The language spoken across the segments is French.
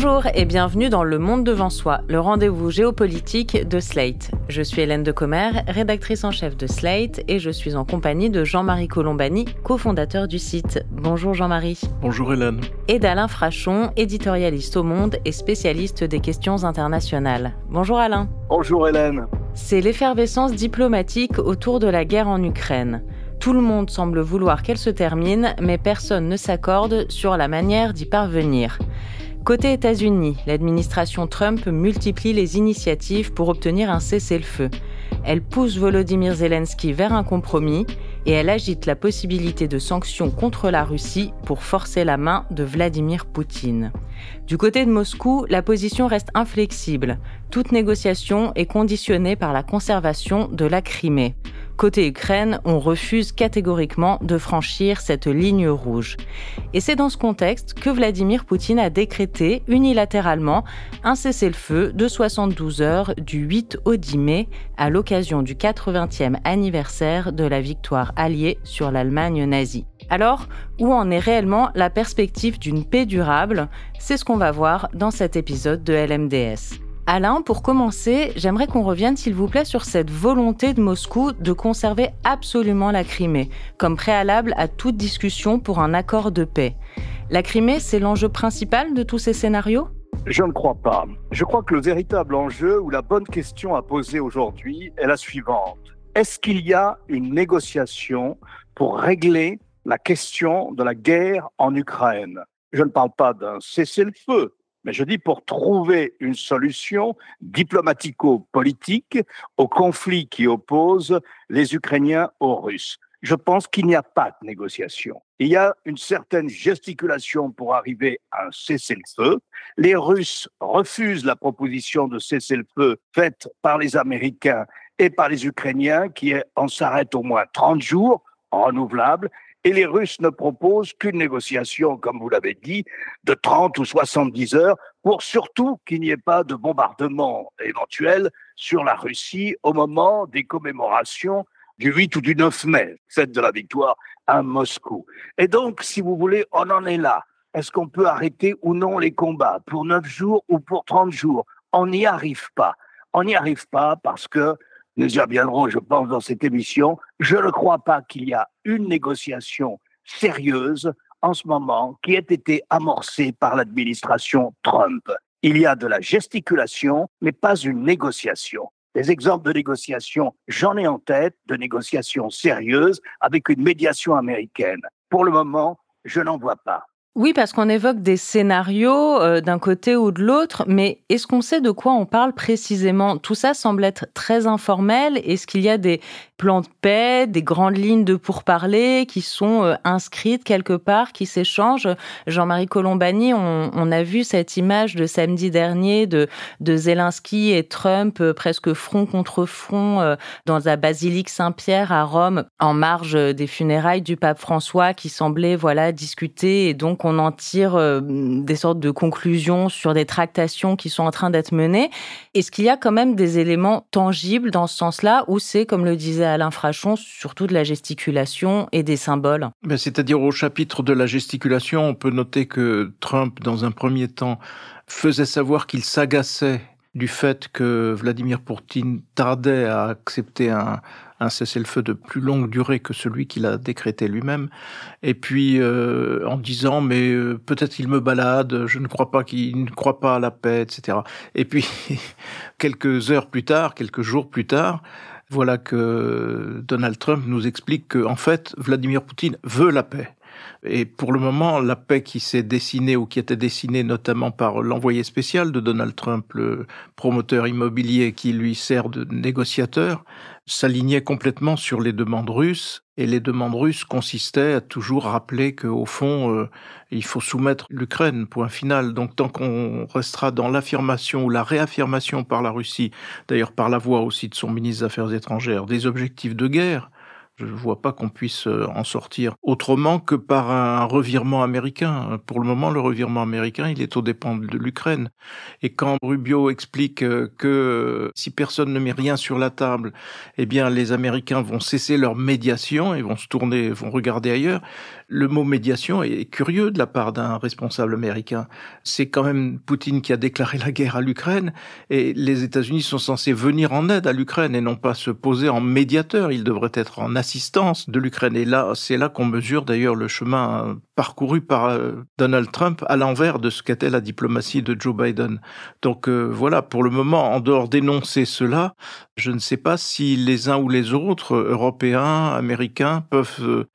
Bonjour et bienvenue dans Le Monde devant soi, le rendez-vous géopolitique de Slate. Je suis Hélène Decomer, rédactrice en chef de Slate et je suis en compagnie de Jean-Marie Colombani, cofondateur du site. Bonjour Jean-Marie. Bonjour Hélène. Et d'Alain Frachon, éditorialiste au Monde et spécialiste des questions internationales. Bonjour Alain. Bonjour Hélène. C'est l'effervescence diplomatique autour de la guerre en Ukraine. Tout le monde semble vouloir qu'elle se termine, mais personne ne s'accorde sur la manière d'y parvenir. Côté États-Unis, l'administration Trump multiplie les initiatives pour obtenir un cessez-le-feu. Elle pousse Volodymyr Zelensky vers un compromis et elle agite la possibilité de sanctions contre la Russie pour forcer la main de Vladimir Poutine. Du côté de Moscou, la position reste inflexible. Toute négociation est conditionnée par la conservation de la Crimée. Côté Ukraine, on refuse catégoriquement de franchir cette ligne rouge. Et c'est dans ce contexte que Vladimir Poutine a décrété unilatéralement un cessez-le-feu de 72 heures du 8 au 10 mai à l'occasion du 80e anniversaire de la victoire alliée sur l'Allemagne nazie. Alors, où en est réellement la perspective d'une paix durable ? C'est ce qu'on va voir dans cet épisode de LMDS. Alain, pour commencer, j'aimerais qu'on revienne, s'il vous plaît, sur cette volonté de Moscou de conserver absolument la Crimée, comme préalable à toute discussion pour un accord de paix. La Crimée, c'est l'enjeu principal de tous ces scénarios ? Je ne crois pas. Je crois que le véritable enjeu ou la bonne question à poser aujourd'hui est la suivante. Est-ce qu'il y a une négociation pour régler la question de la guerre en Ukraine ? Je ne parle pas d'un cessez-le-feu, mais je dis pour trouver une solution diplomatico-politique au conflit qui oppose les Ukrainiens aux Russes. Je pense qu'il n'y a pas de négociation. Il y a une certaine gesticulation pour arriver à un cessez-le-feu. Les Russes refusent la proposition de cessez-le-feu faite par les Américains et par les Ukrainiens qui en s'arrête au moins 30 jours, renouvelable. Et les Russes ne proposent qu'une négociation, comme vous l'avez dit, de 30 ou 70 heures pour surtout qu'il n'y ait pas de bombardement éventuel sur la Russie au moment des commémorations du 8 ou du 9 mai, fête de la victoire à Moscou. Et donc, si vous voulez, on en est là. Est-ce qu'on peut arrêter ou non les combats pour 9 jours ou pour 30 jours ? On n'y arrive pas. On n'y arrive pas parce que nous y reviendrons, je pense, dans cette émission. Je ne crois pas qu'il y a une négociation sérieuse en ce moment qui ait été amorcée par l'administration Trump. Il y a de la gesticulation, mais pas une négociation. Des exemples de négociations, j'en ai en tête, de négociations sérieuses avec une médiation américaine. Pour le moment, je n'en vois pas. Oui, parce qu'on évoque des scénarios d'un côté ou de l'autre, mais est-ce qu'on sait de quoi on parle précisément ? Tout ça semble être très informel. Est-ce qu'il y a des plans de paix, des grandes lignes de pourparlers qui sont inscrites quelque part, qui s'échangent ? Jean-Marie Colombani, on a vu cette image de samedi dernier de Zelensky et Trump presque front contre front dans la basilique Saint-Pierre à Rome, en marge des funérailles du pape François, qui semblaient discuter, et donc on en tire des sortes de conclusions sur des tractations qui sont en train d'être menées. Est-ce qu'il y a quand même des éléments tangibles dans ce sens-là, ou c'est, comme le disait Alain Frachon, surtout de la gesticulation et des symboles ? C'est-à-dire au chapitre de la gesticulation, on peut noter que Trump, dans un premier temps, faisait savoir qu'il s'agaçait du fait que Vladimir Poutine tardait à accepter un cessez-le-feu de plus longue durée que celui qu'il a décrété lui-même, et puis en disant mais peut-être il me balade, je ne crois pas qu'il ne croit pas à la paix, etc. Et puis quelques jours plus tard, voilà que Donald Trump nous explique que en fait Vladimir Poutine veut la paix. Et pour le moment, la paix qui s'est dessinée ou qui était dessinée notamment par l'envoyé spécial de Donald Trump, le promoteur immobilier qui lui sert de négociateur, s'alignait complètement sur les demandes russes. Et les demandes russes consistaient à toujours rappeler qu'au fond, il faut soumettre l'Ukraine, point final. Donc tant qu'on restera dans l'affirmation ou la réaffirmation par la Russie, d'ailleurs par la voix aussi de son ministre des Affaires étrangères, des objectifs de guerre, Je ne vois pas qu'on puisse en sortir autrement que par un revirement américain. Pour le moment, le revirement américain, il est aux dépens de l'Ukraine. Et quand Rubio explique que si personne ne met rien sur la table, eh bien, les Américains vont cesser leur médiation et vont se tourner, vont regarder ailleurs. Le mot médiation est curieux de la part d'un responsable américain. C'est quand même Poutine qui a déclaré la guerre à l'Ukraine et les États-Unis sont censés venir en aide à l'Ukraine et non pas se poser en médiateur. Ils devraient être en assistance de l'Ukraine. Et là, c'est là qu'on mesure d'ailleurs le chemin parcouru par Donald Trump à l'envers de ce qu'était la diplomatie de Joe Biden. Donc voilà, pour le moment, en dehors d'énoncer cela, je ne sais pas si les uns ou les autres, Européens, Américains, peuvent,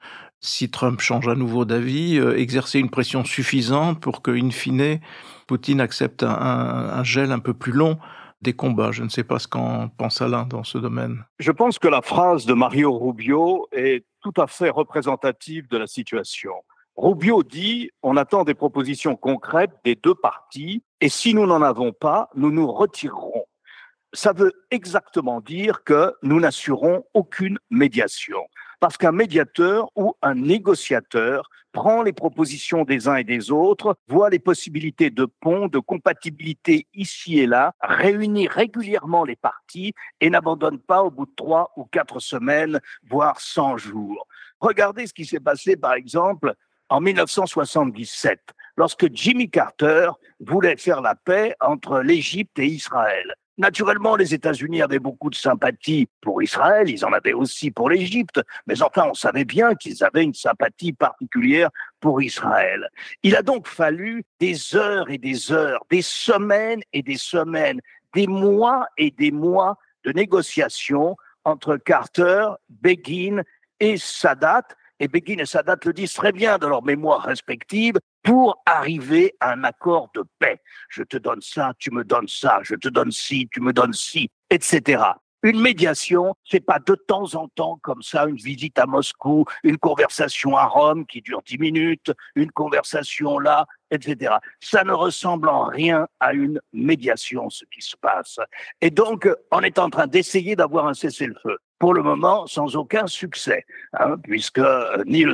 si Trump change à nouveau d'avis, exercer une pression suffisante pour que, in fine, Poutine accepte un gel un peu plus long des combats. Je ne sais pas ce qu'en pense Alain dans ce domaine. Je pense que la phrase de Mario Rubio est tout à fait représentative de la situation. Rubio dit « On attend des propositions concrètes des deux parties et si nous n'en avons pas, nous nous retirerons ». Ça veut exactement dire que nous n'assurons aucune médiation. Parce qu'un médiateur ou un négociateur prend les propositions des uns et des autres, voit les possibilités de pont, de compatibilité ici et là, réunit régulièrement les parties et n'abandonne pas au bout de 3 ou 4 semaines, voire 100 jours. Regardez ce qui s'est passé, par exemple, en 1977, lorsque Jimmy Carter voulait faire la paix entre l'Égypte et Israël. Naturellement, les États-Unis avaient beaucoup de sympathie pour Israël, ils en avaient aussi pour l'Égypte, mais enfin, on savait bien qu'ils avaient une sympathie particulière pour Israël. Il a donc fallu des heures et des heures, des semaines et des semaines, des mois et des mois de négociations entre Carter, Begin et Sadat, et Begin et Sadat le disent très bien dans leurs mémoires respectives, pour arriver à un accord de paix. Je te donne ça, tu me donnes ça, je te donne ci, tu me donnes ci, etc. Une médiation, c'est pas de temps en temps comme ça, une visite à Moscou, une conversation à Rome qui dure 10 minutes, une conversation là, etc. Ça ne ressemble en rien à une médiation, ce qui se passe. Et donc, on est en train d'essayer d'avoir un cessez-le-feu. Pour le moment, sans aucun succès, puisque ni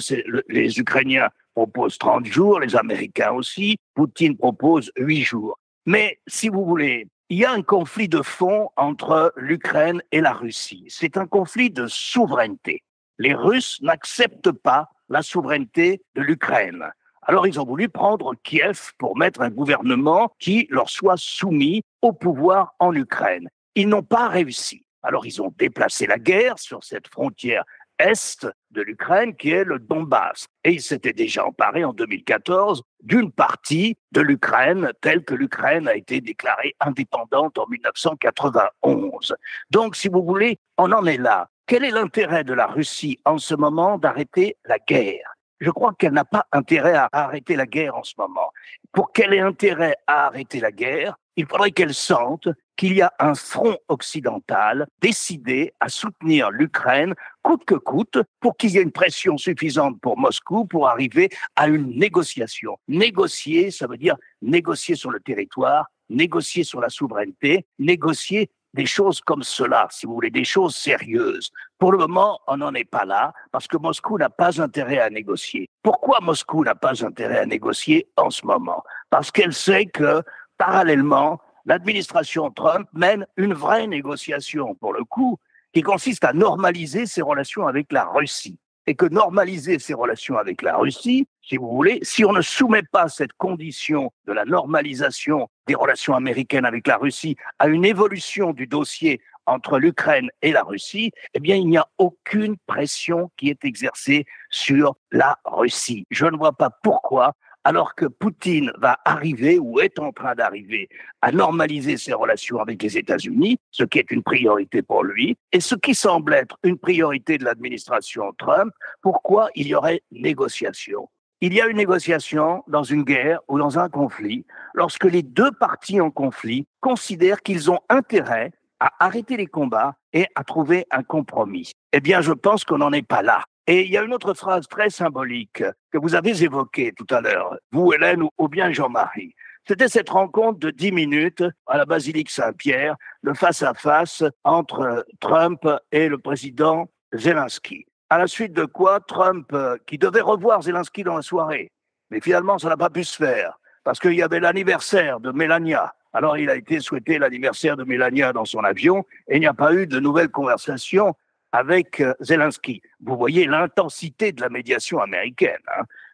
les Ukrainiens proposent 30 jours, les Américains aussi, Poutine propose 8 jours. Mais si vous voulez, il y a un conflit de fond entre l'Ukraine et la Russie. C'est un conflit de souveraineté. Les Russes n'acceptent pas la souveraineté de l'Ukraine. Alors ils ont voulu prendre Kiev pour mettre un gouvernement qui leur soit soumis au pouvoir en Ukraine. Ils n'ont pas réussi. Alors ils ont déplacé la guerre sur cette frontière est de l'Ukraine qui est le Donbass. Et ils s'étaient déjà emparés en 2014 d'une partie de l'Ukraine telle que l'Ukraine a été déclarée indépendante en 1991. Donc si vous voulez, on en est là. Quel est l'intérêt de la Russie en ce moment d'arrêter la guerre ? Je crois qu'elle n'a pas intérêt à arrêter la guerre en ce moment. Pour qu'elle ait intérêt à arrêter la guerre, il faudrait qu'elle sente qu'il y a un front occidental décidé à soutenir l'Ukraine coûte que coûte pour qu'il y ait une pression suffisante pour Moscou pour arriver à une négociation. Négocier, ça veut dire négocier sur le territoire, négocier sur la souveraineté, négocier des choses comme cela, si vous voulez, des choses sérieuses. Pour le moment, on n'en est pas là, parce que Moscou n'a pas intérêt à négocier. Pourquoi Moscou n'a pas intérêt à négocier en ce moment ? Parce qu'elle sait que, parallèlement, l'administration Trump mène une vraie négociation, pour le coup, qui consiste à normaliser ses relations avec la Russie. Et que normaliser ses relations avec la Russie, si vous voulez, si on ne soumet pas cette condition de la normalisation des relations américaines avec la Russie à une évolution du dossier entre l'Ukraine et la Russie, eh bien, il n'y a aucune pression qui est exercée sur la Russie. Je ne vois pas pourquoi, alors que Poutine va arriver ou est en train d'arriver à normaliser ses relations avec les États-Unis, ce qui est une priorité pour lui, et ce qui semble être une priorité de l'administration Trump, pourquoi il y aurait négociation ? Il y a une négociation dans une guerre ou dans un conflit lorsque les deux parties en conflit considèrent qu'ils ont intérêt à arrêter les combats et à trouver un compromis. Eh bien, je pense qu'on n'en est pas là. Et il y a une autre phrase très symbolique que vous avez évoquée tout à l'heure, vous Hélène ou bien Jean-Marie. C'était cette rencontre de 10 minutes à la basilique Saint-Pierre, le face-à-face entre Trump et le président Zelensky. À la suite de quoi, Trump, qui devait revoir Zelensky dans la soirée, mais finalement, ça n'a pas pu se faire, parce qu'il y avait l'anniversaire de Melania. Alors, il a été souhaité l'anniversaire de Melania dans son avion, et il n'y a pas eu de nouvelles conversations avec Zelensky. Vous voyez l'intensité de la médiation américaine.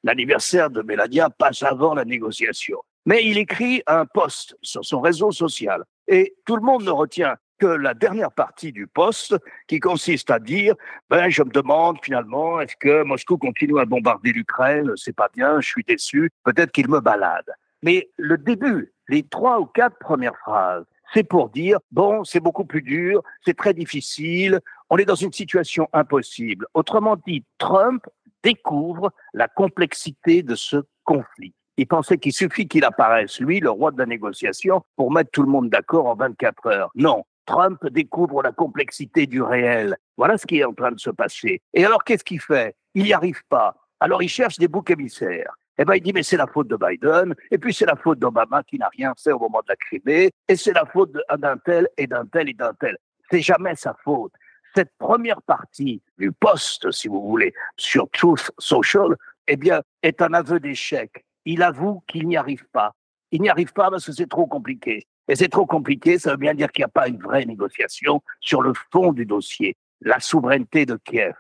L'anniversaire de Melania passe avant la négociation. Mais il écrit un post sur son réseau social, et tout le monde ne retient que la dernière partie du post qui consiste à dire je me demande finalement, est-ce que Moscou continue à bombarder l'Ukraine? C'est pas bien, je suis déçu, peut-être qu'il me balade. Mais le début, les 3 ou 4 premières phrases, c'est pour dire c'est beaucoup plus dur, c'est très difficile, on est dans une situation impossible. Autrement dit, Trump découvre la complexité de ce conflit. Il pensait qu'il suffit qu'il apparaisse, lui, le roi de la négociation, pour mettre tout le monde d'accord en 24 heures. Non, Trump découvre la complexité du réel. Voilà ce qui est en train de se passer. Et alors, qu'est-ce qu'il fait? Il n'y arrive pas. Alors, il cherche des boucs émissaires. Il dit, mais c'est la faute de Biden, et puis c'est la faute d'Obama qui n'a rien fait au moment de la Crimée, et c'est la faute d'un tel et d'un tel et d'un tel. C'est jamais sa faute. Cette première partie du post, si vous voulez, sur Truth Social, est un aveu d'échec. Il avoue qu'il n'y arrive pas. Il n'y arrive pas parce que c'est trop compliqué. Et c'est trop compliqué, ça veut bien dire qu'il n'y a pas une vraie négociation sur le fond du dossier. La souveraineté de Kiev,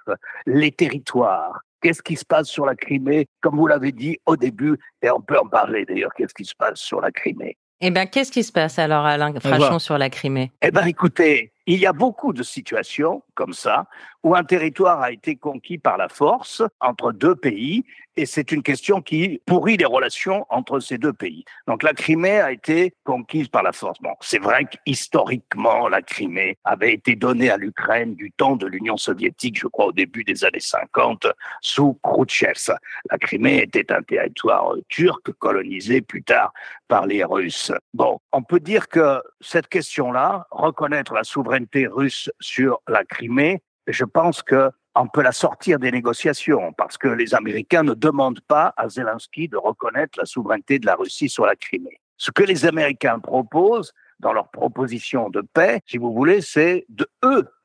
les territoires. Qu'est-ce qui se passe sur la Crimée? Comme vous l'avez dit au début, et on peut en parler d'ailleurs, qu'est-ce qui se passe sur la Crimée? Qu'est-ce qui se passe alors, Alain Frachon, sur la Crimée? Écoutez, il y a beaucoup de situations comme ça où un territoire a été conquis par la force entre 2 pays et c'est une question qui pourrit les relations entre ces 2 pays. Donc la Crimée a été conquise par la force. Bon, c'est vrai qu'historiquement, la Crimée avait été donnée à l'Ukraine du temps de l'Union soviétique, je crois au début des années 50, sous Khrouchtchev. La Crimée était un territoire turc colonisé plus tard par les Russes. Bon, on peut dire que cette question-là, reconnaître la souveraineté russe sur la Crimée, je pense qu'on peut la sortir des négociations parce que les Américains ne demandent pas à Zelensky de reconnaître la souveraineté de la Russie sur la Crimée. Ce que les Américains proposent dans leur proposition de paix, si vous voulez, c'est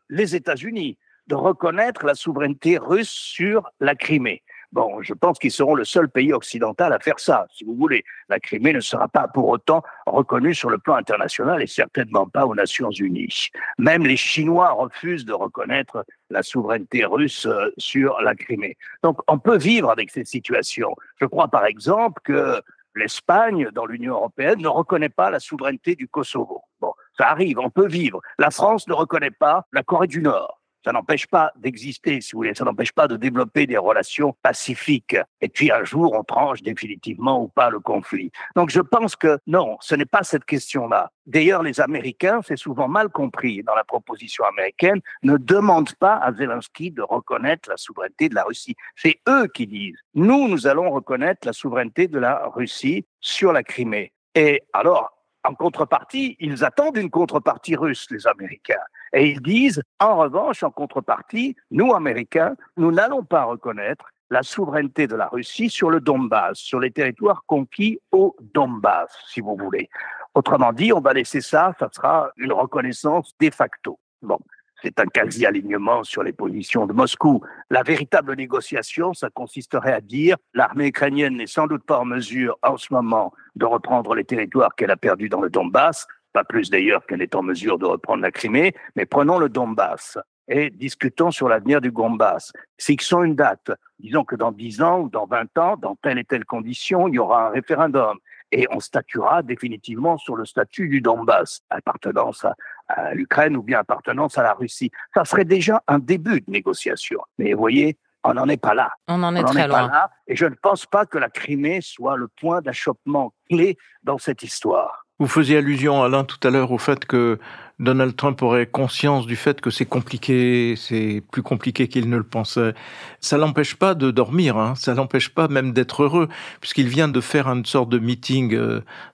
les États-Unis, de reconnaître la souveraineté russe sur la Crimée. Bon, je pense qu'ils seront le seul pays occidental à faire ça, si vous voulez. La Crimée ne sera pas pour autant reconnue sur le plan international et certainement pas aux Nations Unies. Même les Chinois refusent de reconnaître la souveraineté russe sur la Crimée. Donc, on peut vivre avec ces situations. Je crois par exemple que l'Espagne, dans l'Union européenne, ne reconnaît pas la souveraineté du Kosovo. Bon, ça arrive, on peut vivre. La France ne reconnaît pas la Corée du Nord. Ça n'empêche pas d'exister, si vous voulez, ça n'empêche pas de développer des relations pacifiques. Et puis un jour, on tranche définitivement ou pas le conflit. Donc je pense que non, ce n'est pas cette question-là. D'ailleurs, les Américains, c'est souvent mal compris dans la proposition américaine, ne demandent pas à Zelensky de reconnaître la souveraineté de la Russie. C'est eux qui disent, nous allons reconnaître la souveraineté de la Russie sur la Crimée. Et alors, en contrepartie, ils attendent une contrepartie russe, les Américains. Et ils disent, en revanche, en contrepartie, nous, Américains, nous n'allons pas reconnaître la souveraineté de la Russie sur le Donbass, sur les territoires conquis au Donbass, si vous voulez. Autrement dit, on va laisser ça sera une reconnaissance de facto. Bon, c'est un quasi-alignement sur les positions de Moscou. La véritable négociation, ça consisterait à dire l'armée ukrainienne n'est sans doute pas en mesure en ce moment de reprendre les territoires qu'elle a perdus dans le Donbass, pas plus d'ailleurs qu'elle est en mesure de reprendre la Crimée, mais prenons le Donbass et discutons sur l'avenir du Donbass. Fixons une date. Disons que dans 10 ans ou dans 20 ans, dans telle et telle condition, il y aura un référendum. Et on statuera définitivement sur le statut du Donbass, appartenance à l'Ukraine ou bien appartenance à la Russie. Ça serait déjà un début de négociation. Mais vous voyez, on n'en est pas là. On en est très loin. Là, et je ne pense pas que la Crimée soit le point d'achoppement clé dans cette histoire. Vous faisiez allusion, Alain, tout à l'heure au fait que Donald Trump aurait conscience du fait que c'est compliqué, c'est plus compliqué qu'il ne le pensait. Ça l'empêche pas de dormir, ça l'empêche pas même d'être heureux, puisqu'il vient de faire une sorte de meeting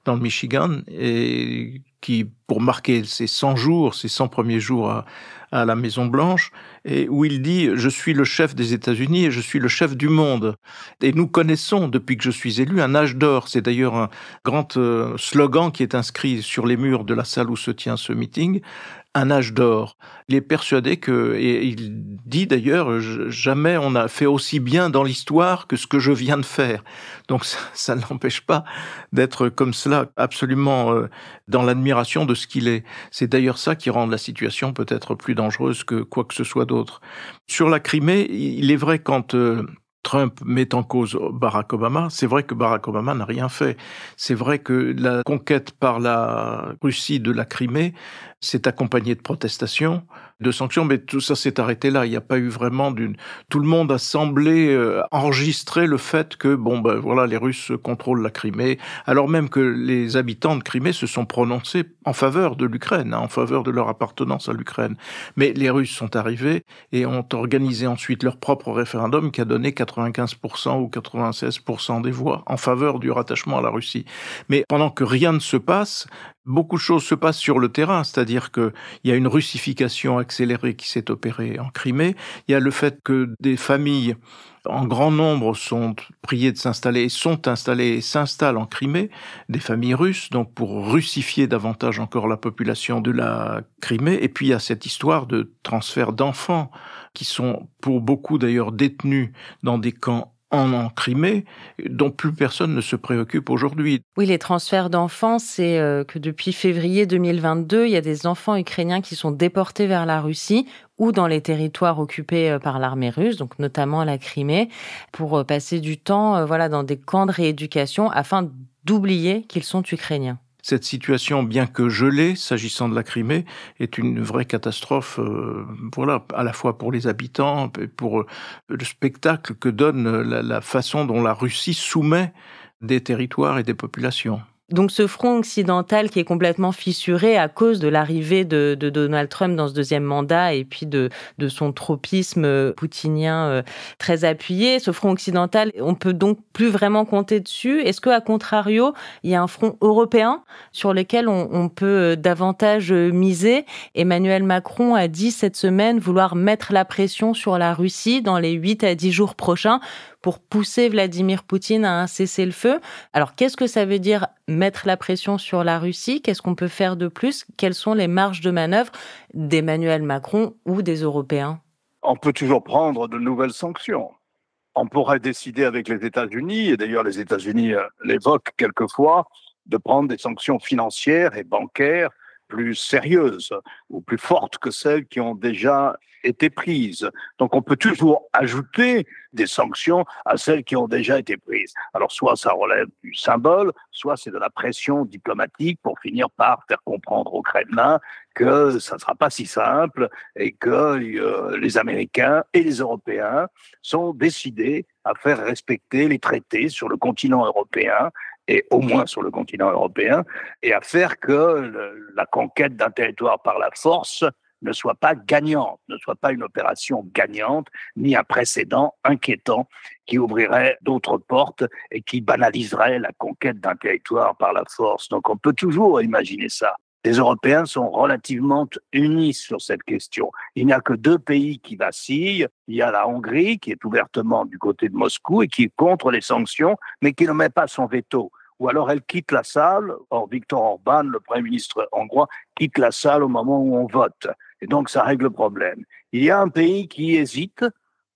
dans le Michigan, et qui, pour marquer ses 100 jours, ses 100 premiers jours à la Maison-Blanche, et où il dit « Je suis le chef des États-Unis et je suis le chef du monde ». Et nous connaissons, depuis que je suis élu, un âge d'or. C'est d'ailleurs un grand slogan qui est inscrit sur les murs de la salle où se tient ce meeting. un âge d'or. Il est persuadé que, et il dit d'ailleurs, jamais on n'a fait aussi bien dans l'histoire que ce que je viens de faire. Donc ça ne l'empêche pas d'être comme cela, absolument dans l'admiration de ce qu'il est. C'est d'ailleurs ça qui rend la situation peut-être plus dangereuse que quoi que ce soit d'autre. Sur la Crimée, il est vrai quand Trump met en cause Barack Obama, c'est vrai que Barack Obama n'a rien fait. C'est vrai que la conquête par la Russie de la Crimée s'est accompagnée de protestations, de sanctions, mais tout ça s'est arrêté là. Il n'y a pas eu vraiment Tout le monde a semblé enregistrer le fait que, voilà, les Russes contrôlent la Crimée, alors même que les habitants de Crimée se sont prononcés en faveur de l'Ukraine, en faveur de leur appartenance à l'Ukraine. Mais les Russes sont arrivés et ont organisé ensuite leur propre référendum qui a donné 95% ou 96% des voix en faveur du rattachement à la Russie. Mais pendant que rien ne se passe, beaucoup de choses se passent sur le terrain, c'est-à-dire qu'il y a une russification accélérée qui s'est opérée en Crimée, il y a le fait que des familles en grand nombre sont priées de s'installer, sont installées et s'installent en Crimée, des familles russes, donc pour russifier davantage encore la population de la Crimée. Et puis il y a cette histoire de transfert d'enfants qui sont pour beaucoup d'ailleurs détenus dans des camps en Crimée, dont plus personne ne se préoccupe aujourd'hui. Oui, les transferts d'enfants, c'est que depuis février 2022, il y a des enfants ukrainiens qui sont déportés vers la Russie ou dans les territoires occupés par l'armée russe, donc notamment la Crimée, pour passer du temps dans des camps de rééducation afin d'oublier qu'ils sont ukrainiens. Cette situation, bien que gelée, s'agissant de la Crimée, est une vraie catastrophe, à la fois pour les habitants, et pour le spectacle que donne la façon dont la Russie soumet des territoires et des populations. Donc ce front occidental qui est complètement fissuré à cause de l'arrivée de Donald Trump dans ce deuxième mandat et puis de son tropisme poutinien très appuyé, ce front occidental, on peut donc plus vraiment compter dessus. Est-ce qu'à contrario, il y a un front européen sur lequel on peut davantage miser? Emmanuel Macron a dit cette semaine vouloir mettre la pression sur la Russie dans les 8 à 10 jours prochains pour pousser Vladimir Poutine à un cessez-le-feu. Alors, qu'est-ce que ça veut dire mettre la pression sur la Russie? Qu'est-ce qu'on peut faire de plus? Quelles sont les marges de manœuvre d'Emmanuel Macron ou des Européens? On peut toujours prendre de nouvelles sanctions. On pourrait décider avec les États-Unis, et d'ailleurs les États-Unis l'évoquent quelquefois, de prendre des sanctions financières et bancaires plus sérieuses ou plus fortes que celles qui ont déjà été prises. Donc on peut toujours ajouter des sanctions à celles qui ont déjà été prises. Alors soit ça relève du symbole, soit c'est de la pression diplomatique pour finir par faire comprendre au Kremlin que ça ne sera pas si simple et que les Américains et les Européens sont décidés à faire respecter les traités sur le continent européen et au moins sur le continent européen, et à faire que la conquête d'un territoire par la force ne soit pas gagnante, ne soit pas une opération gagnante, ni un précédent inquiétant qui ouvrirait d'autres portes et qui banaliserait la conquête d'un territoire par la force. Donc on peut toujours imaginer ça. Les Européens sont relativement unis sur cette question. Il n'y a que 2 pays qui vacillent. Il y a la Hongrie, qui est ouvertement du côté de Moscou et qui est contre les sanctions, mais qui ne met pas son veto. Ou alors elle quitte la salle. Or, Viktor Orban, le Premier ministre hongrois, quitte la salle au moment où on vote. Et donc, ça règle le problème. Il y a un pays qui hésite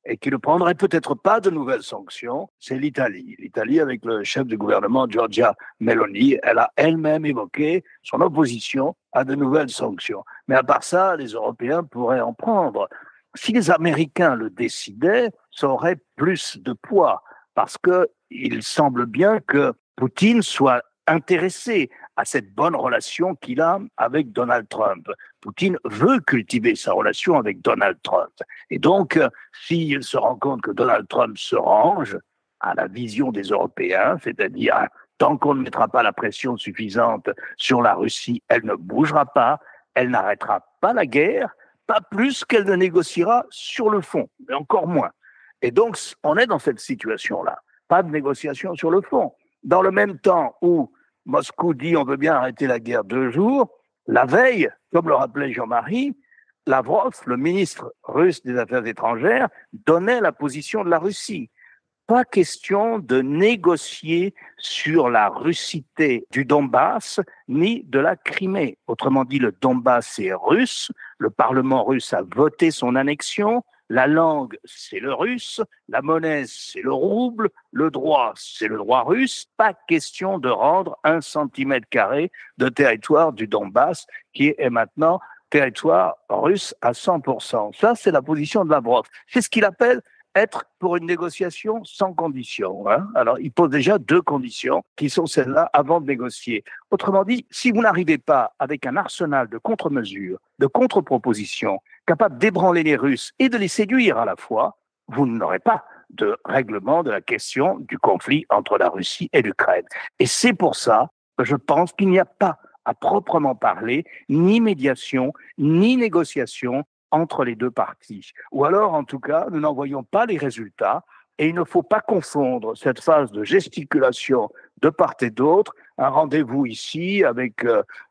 et qui ne prendrait peut-être pas de nouvelles sanctions, c'est l'Italie. L'Italie, avec le chef du gouvernement, Giorgia Meloni, elle a elle-même évoqué son opposition à de nouvelles sanctions. Mais à part ça, les Européens pourraient en prendre. Si les Américains le décidaient, ça aurait plus de poids, parce qu'il semble bien que Poutine soit intéressé à cette bonne relation qu'il a avec Donald Trump. Poutine veut cultiver sa relation avec Donald Trump. Et donc, s'il se rend compte que Donald Trump se range à la vision des Européens, c'est-à-dire tant qu'on ne mettra pas la pression suffisante sur la Russie, elle ne bougera pas, elle n'arrêtera pas la guerre, pas plus qu'elle ne négociera sur le fond, mais encore moins. Et donc, on est dans cette situation-là. Pas de négociation sur le fond. Dans le même temps où Moscou dit on veut bien arrêter la guerre 2 jours, la veille, comme le rappelait Jean-Marie, Lavrov, le ministre russe des Affaires étrangères, donnait la position de la Russie. pas question de négocier sur la russité du Donbass ni de la Crimée. Autrement dit, le Donbass est russe, le Parlement russe a voté son annexion, la langue, c'est le russe, la monnaie, c'est le rouble, le droit, c'est le droit russe. Pas question de rendre 1 centimètre carré de territoire du Donbass qui est maintenant territoire russe à 100%. Ça, c'est la position de Lavrov. C'est ce qu'il appelle être pour une négociation sans condition. Alors, il pose déjà 2 conditions qui sont celles-là avant de négocier. Autrement dit, si vous n'arrivez pas avec un arsenal de contre-mesures, de contre-propositions, capable d'ébranler les Russes et de les séduire à la fois, vous n'aurez pas de règlement de la question du conflit entre la Russie et l'Ukraine. Et c'est pour ça que je pense qu'il n'y a pas, à proprement parler, ni médiation, ni négociation entre les 2 parties. Ou alors, en tout cas, nous n'en voyons pas les résultats et il ne faut pas confondre cette phase de gesticulation de part et d'autre, un rendez-vous ici avec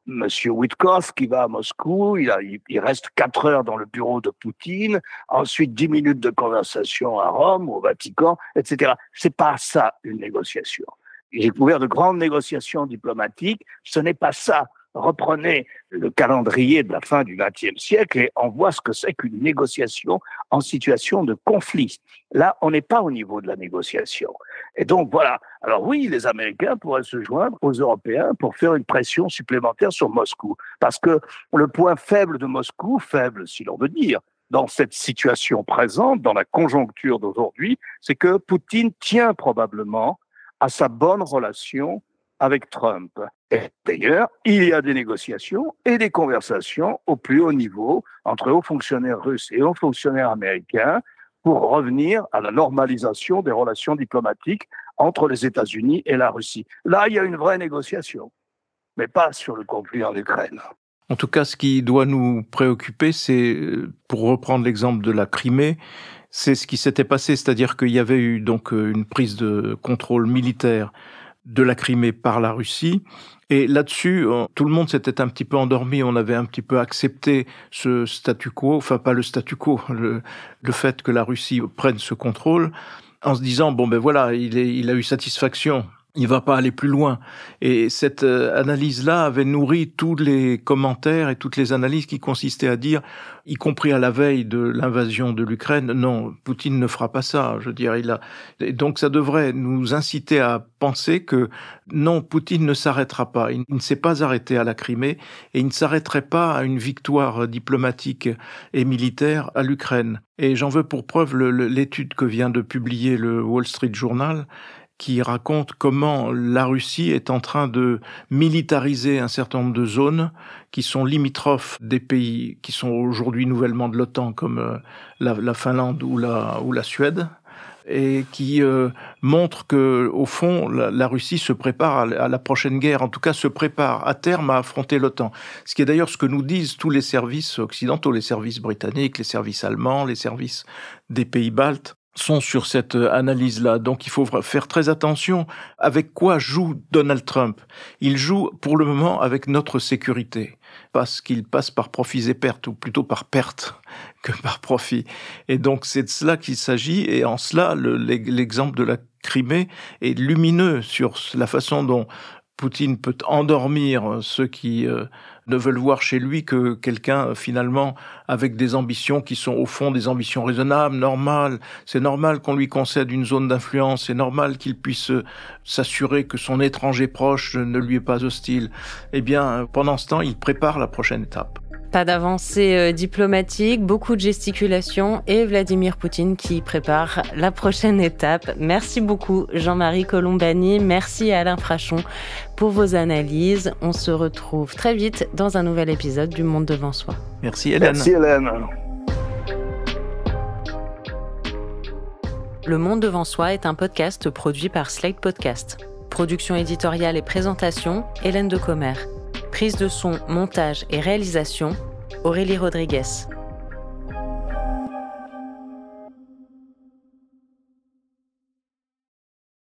M. Witkoff qui va à Moscou, il reste 4 heures dans le bureau de Poutine, ensuite 10 minutes de conversation à Rome, au Vatican, etc. C'est pas ça une négociation. J'ai couvert de grandes négociations diplomatiques, ce n'est pas ça. Reprenez le calendrier de la fin du XXe siècle et on voit ce que c'est qu'une négociation en situation de conflit. Là, on n'est pas au niveau de la négociation. Et donc, voilà. Alors oui, les Américains pourraient se joindre aux Européens pour faire une pression supplémentaire sur Moscou. Parce que le point faible de Moscou, faible si l'on veut dire, dans cette situation présente, dans la conjoncture d'aujourd'hui, c'est que Poutine tient probablement à sa bonne relation avec Trump. Et d'ailleurs, il y a des négociations et des conversations au plus haut niveau entre hauts fonctionnaires russes et hauts fonctionnaires américains pour revenir à la normalisation des relations diplomatiques entre les États-Unis et la Russie. Là, il y a une vraie négociation, mais pas sur le conflit en Ukraine. En tout cas, ce qui doit nous préoccuper, c'est, pour reprendre l'exemple de la Crimée, c'est ce qui s'était passé, c'est-à-dire qu'il y avait eu donc une prise de contrôle militaire de la Crimée par la Russie. Et là-dessus, tout le monde s'était un petit peu endormi. On avait un petit peu accepté ce statu quo, enfin pas le statu quo, le fait que la Russie prenne ce contrôle, en se disant, bon ben voilà, il a eu satisfaction. Il va pas aller plus loin. Et cette analyse-là avait nourri tous les commentaires et toutes les analyses qui consistaient à dire, y compris à la veille de l'invasion de l'Ukraine, non, Poutine ne fera pas ça. Je veux dire, et donc ça devrait nous inciter à penser que non, Poutine ne s'arrêtera pas. Il ne s'est pas arrêté à la Crimée et il ne s'arrêterait pas à une victoire diplomatique et militaire à l'Ukraine. Et j'en veux pour preuve l'étude que vient de publier le Wall Street Journal, qui raconte comment la Russie est en train de militariser un certain nombre de zones qui sont limitrophes des pays qui sont aujourd'hui nouvellement de l'OTAN, comme la Finlande ou la Suède, et qui montre que, au fond, la Russie se prépare à la prochaine guerre, en tout cas se prépare à terme à affronter l'OTAN. Ce qui est d'ailleurs ce que nous disent tous les services occidentaux, les services britanniques, les services allemands, les services des pays baltes, sont sur cette analyse-là. Donc il faut faire très attention avec quoi joue Donald Trump. Il joue pour le moment avec notre sécurité, parce qu'il passe par profits et pertes, ou plutôt par pertes que par profit. Et donc c'est de cela qu'il s'agit, et en cela l'exemple de la Crimée est lumineux sur la façon dont Poutine peut endormir ceux qui ne veulent voir chez lui que quelqu'un, finalement, avec des ambitions qui sont, au fond, des ambitions raisonnables, normales. C'est normal qu'on lui concède une zone d'influence, c'est normal qu'il puisse s'assurer que son étranger proche ne lui est pas hostile. Eh bien, pendant ce temps, il prépare la prochaine étape. Pas d'avancée diplomatique, beaucoup de gesticulations et Vladimir Poutine qui prépare la prochaine étape. Merci beaucoup Jean-Marie Colombani, merci Alain Frachon pour vos analyses. On se retrouve très vite dans un nouvel épisode du Monde devant soi. Merci Hélène. Merci Hélène. Le Monde devant soi est un podcast produit par Slate Podcast. Production éditoriale et présentation, Hélène Decomer. Prise de son, montage et réalisation, Aurélie Rodriguez.